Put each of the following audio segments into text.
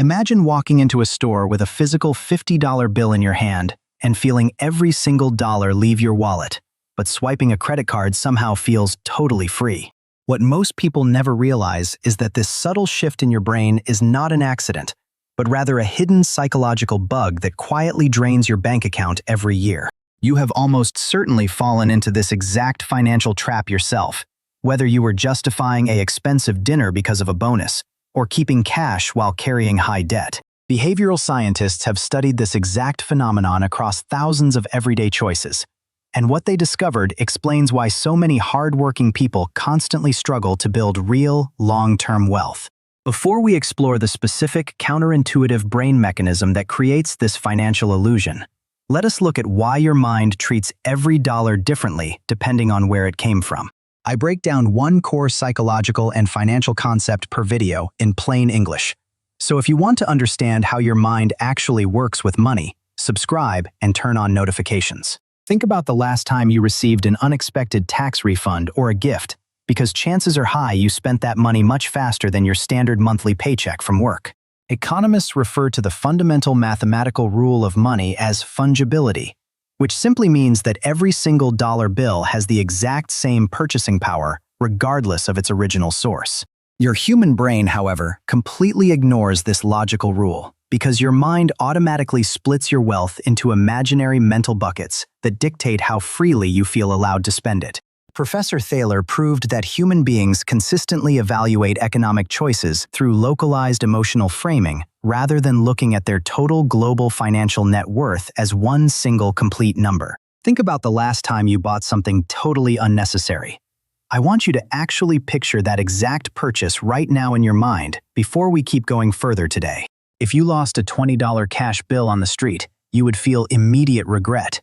Imagine walking into a store with a physical $50 bill in your hand and feeling every single dollar leave your wallet, but swiping a credit card somehow feels totally free. What most people never realize is that this subtle shift in your brain is not an accident, but rather a hidden psychological bug that quietly drains your bank account every year. You have almost certainly fallen into this exact financial trap yourself, whether you were justifying an expensive dinner because of a bonus, or keeping cash while carrying high debt. Behavioral scientists have studied this exact phenomenon across thousands of everyday choices, and what they discovered explains why so many hardworking people constantly struggle to build real, long-term wealth. Before we explore the specific, counterintuitive brain mechanism that creates this financial illusion, let us look at why your mind treats every dollar differently depending on where it came from. I break down one core psychological and financial concept per video in plain English. So if you want to understand how your mind actually works with money, subscribe and turn on notifications. Think about the last time you received an unexpected tax refund or a gift, because chances are high you spent that money much faster than your standard monthly paycheck from work. Economists refer to the fundamental mathematical rule of money as fungibility, which simply means that every single dollar bill has the exact same purchasing power, regardless of its original source. Your human brain, however, completely ignores this logical rule, because your mind automatically splits your wealth into imaginary mental buckets that dictate how freely you feel allowed to spend it. Professor Thaler proved that human beings consistently evaluate economic choices through localized emotional framing rather than looking at their total global financial net worth as one single complete number. Think about the last time you bought something totally unnecessary. I want you to actually picture that exact purchase right now in your mind before we keep going further today. If you lost a $20 cash bill on the street, you would feel immediate regret.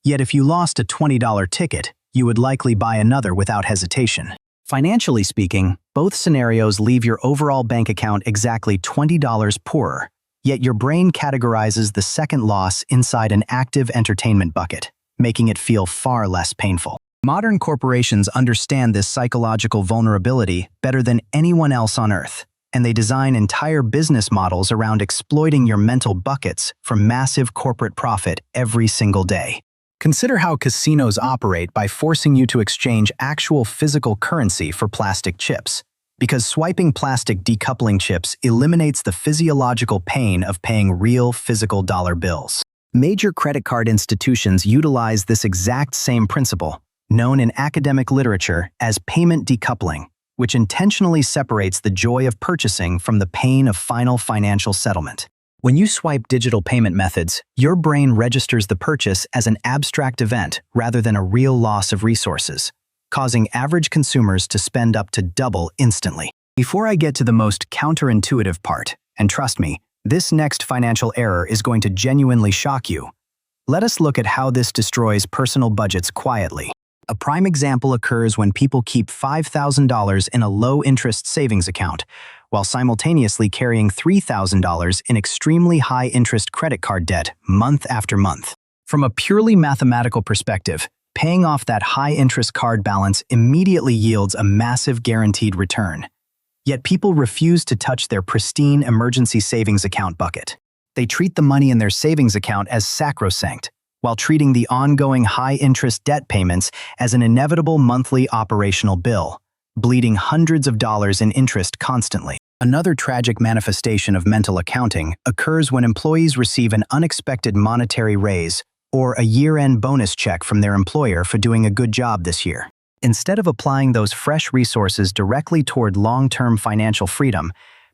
Yet if you lost a $20 ticket, you would likely buy another without hesitation. Financially speaking, both scenarios leave your overall bank account exactly $20 poorer, yet your brain categorizes the second loss inside an active entertainment bucket, making it feel far less painful. Modern corporations understand this psychological vulnerability better than anyone else on Earth, and they design entire business models around exploiting your mental buckets for massive corporate profit every single day. Consider how casinos operate by forcing you to exchange actual physical currency for plastic chips, because swiping plastic decoupling chips eliminates the physiological pain of paying real physical dollar bills. Major credit card institutions utilize this exact same principle, known in academic literature as payment decoupling, which intentionally separates the joy of purchasing from the pain of final financial settlement. When you swipe digital payment methods, your brain registers the purchase as an abstract event rather than a real loss of resources, causing average consumers to spend up to double instantly. Before I get to the most counterintuitive part, and trust me, this next financial error is going to genuinely shock you, let us look at how this destroys personal budgets quietly. A prime example occurs when people keep $5,000 in a low-interest savings account, while simultaneously carrying $3,000 in extremely high-interest credit card debt month after month. From a purely mathematical perspective, paying off that high-interest card balance immediately yields a massive guaranteed return. Yet people refuse to touch their pristine emergency savings account bucket. They treat the money in their savings account as sacrosanct, while treating the ongoing high-interest debt payments as an inevitable monthly operational bill, bleeding hundreds of dollars in interest constantly. Another tragic manifestation of mental accounting occurs when employees receive an unexpected monetary raise or a year-end bonus check from their employer for doing a good job this year. Instead of applying those fresh resources directly toward long-term financial freedom,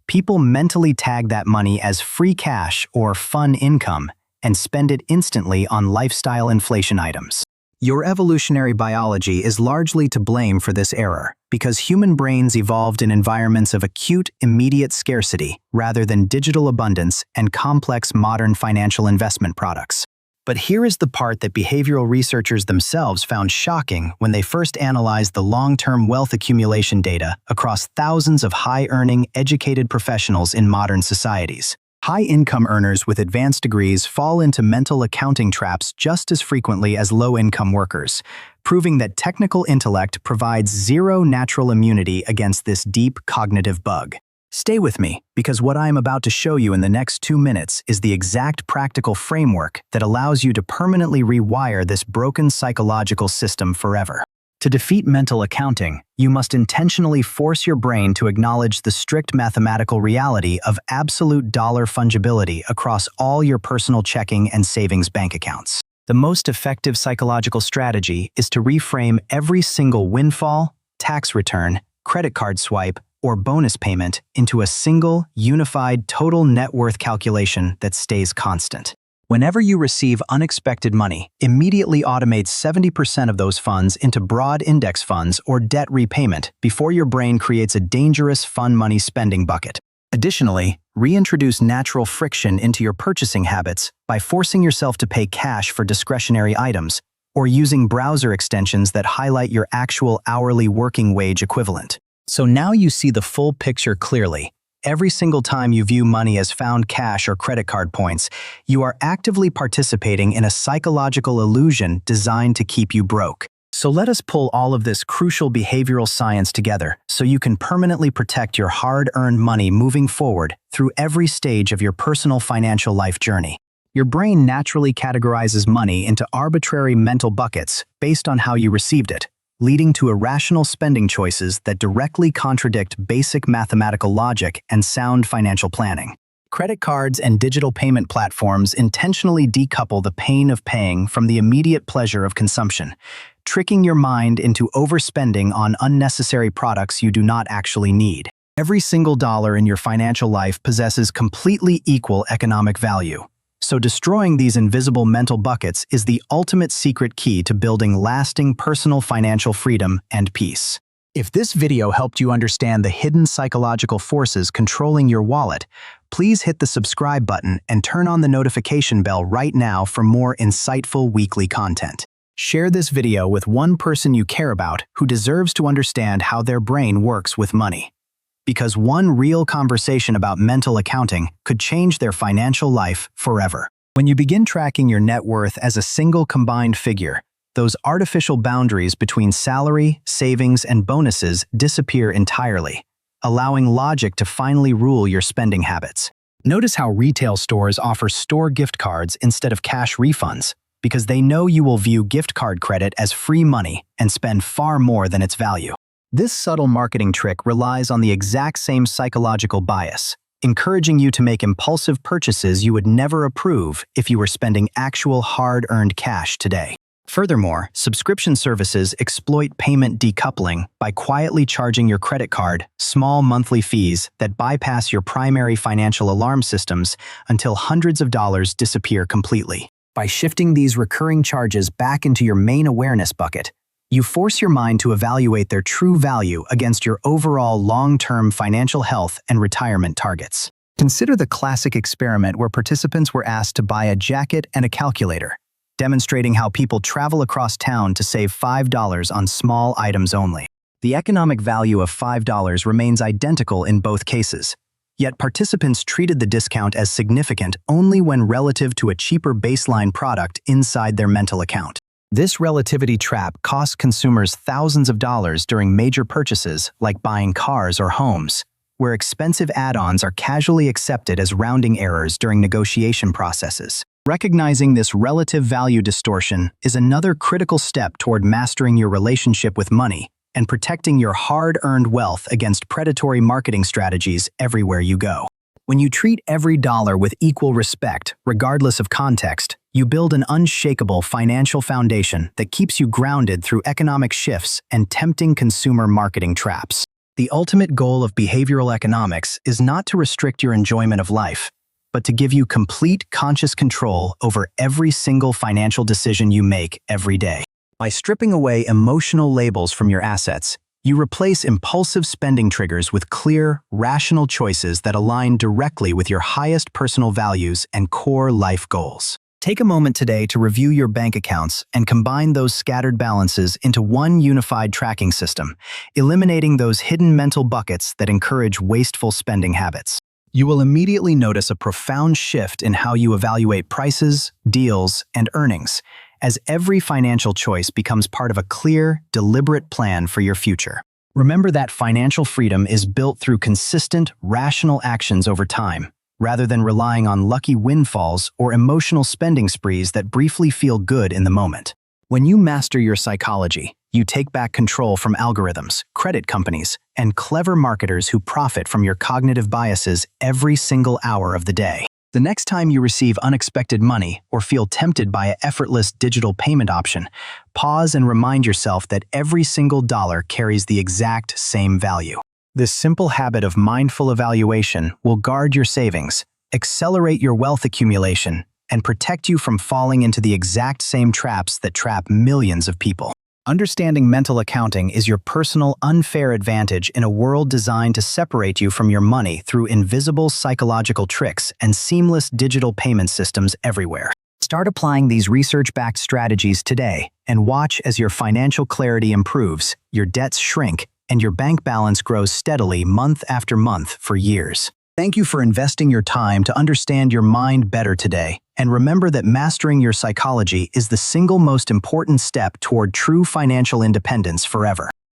people mentally tag that money as free cash or fun income and spend it instantly on lifestyle inflation items. Your evolutionary biology is largely to blame for this error, because human brains evolved in environments of acute, immediate scarcity rather than digital abundance and complex modern financial investment products. But here is the part that behavioral researchers themselves found shocking when they first analyzed the long-term wealth accumulation data across thousands of high-earning, educated professionals in modern societies. High-income earners with advanced degrees fall into mental accounting traps just as frequently as low-income workers, proving that technical intellect provides zero natural immunity against this deep cognitive bug. Stay with me, because what I am about to show you in the next 2 minutes is the exact practical framework that allows you to permanently rewire this broken psychological system forever. To defeat mental accounting, you must intentionally force your brain to acknowledge the strict mathematical reality of absolute dollar fungibility across all your personal checking and savings bank accounts. The most effective psychological strategy is to reframe every single windfall, tax return, credit card swipe, or bonus payment into a single, unified total net worth calculation that stays constant. Whenever you receive unexpected money, immediately automate 70% of those funds into broad index funds or debt repayment before your brain creates a dangerous fun money spending bucket. Additionally, reintroduce natural friction into your purchasing habits by forcing yourself to pay cash for discretionary items or using browser extensions that highlight your actual hourly working wage equivalent. So now you see the full picture clearly. Every single time you view money as found cash or credit card points, you are actively participating in a psychological illusion designed to keep you broke. So let us pull all of this crucial behavioral science together so you can permanently protect your hard-earned money moving forward through every stage of your personal financial life journey. Your brain naturally categorizes money into arbitrary mental buckets based on how you received it, leading to irrational spending choices that directly contradict basic mathematical logic and sound financial planning. Credit cards and digital payment platforms intentionally decouple the pain of paying from the immediate pleasure of consumption, tricking your mind into overspending on unnecessary products you do not actually need. Every single dollar in your financial life possesses completely equal economic value. So destroying these invisible mental buckets is the ultimate secret key to building lasting personal financial freedom and peace. If this video helped you understand the hidden psychological forces controlling your wallet, please hit the subscribe button and turn on the notification bell right now for more insightful weekly content. Share this video with one person you care about who deserves to understand how their brain works with money. Because one real conversation about mental accounting could change their financial life forever. When you begin tracking your net worth as a single combined figure, those artificial boundaries between salary, savings, and bonuses disappear entirely, allowing logic to finally rule your spending habits. Notice how retail stores offer store gift cards instead of cash refunds, because they know you will view gift card credit as free money and spend far more than its value. This subtle marketing trick relies on the exact same psychological bias, encouraging you to make impulsive purchases you would never approve if you were spending actual hard-earned cash today. Furthermore, subscription services exploit payment decoupling by quietly charging your credit card small monthly fees that bypass your primary financial alarm systems until hundreds of dollars disappear completely. By shifting these recurring charges back into your main awareness bucket, you force your mind to evaluate their true value against your overall long-term financial health and retirement targets. Consider the classic experiment where participants were asked to buy a jacket and a calculator, demonstrating how people travel across town to save $5 on small items only. The economic value of $5 remains identical in both cases, yet participants treated the discount as significant only when relative to a cheaper baseline product inside their mental account. This relativity trap costs consumers thousands of dollars during major purchases like buying cars or homes, where expensive add-ons are casually accepted as rounding errors during negotiation processes. Recognizing this relative value distortion is another critical step toward mastering your relationship with money and protecting your hard-earned wealth against predatory marketing strategies everywhere you go. When you treat every dollar with equal respect, regardless of context, you build an unshakable financial foundation that keeps you grounded through economic shifts and tempting consumer marketing traps. The ultimate goal of behavioral economics is not to restrict your enjoyment of life, but to give you complete conscious control over every single financial decision you make every day. By stripping away emotional labels from your assets, you replace impulsive spending triggers with clear, rational choices that align directly with your highest personal values and core life goals. Take a moment today to review your bank accounts and combine those scattered balances into one unified tracking system, eliminating those hidden mental buckets that encourage wasteful spending habits. You will immediately notice a profound shift in how you evaluate prices, deals, and earnings, as every financial choice becomes part of a clear, deliberate plan for your future. Remember that financial freedom is built through consistent, rational actions over time, rather than relying on lucky windfalls or emotional spending sprees that briefly feel good in the moment. When you master your psychology, you take back control from algorithms, credit companies, and clever marketers who profit from your cognitive biases every single hour of the day. The next time you receive unexpected money or feel tempted by an effortless digital payment option, pause and remind yourself that every single dollar carries the exact same value. This simple habit of mindful evaluation will guard your savings, accelerate your wealth accumulation, and protect you from falling into the exact same traps that trap millions of people. Understanding mental accounting is your personal unfair advantage in a world designed to separate you from your money through invisible psychological tricks and seamless digital payment systems everywhere. Start applying these research-backed strategies today and watch as your financial clarity improves, your debts shrink, and your bank balance grows steadily month after month for years. Thank you for investing your time to understand your mind better today, and remember that mastering your psychology is the single most important step toward true financial independence forever.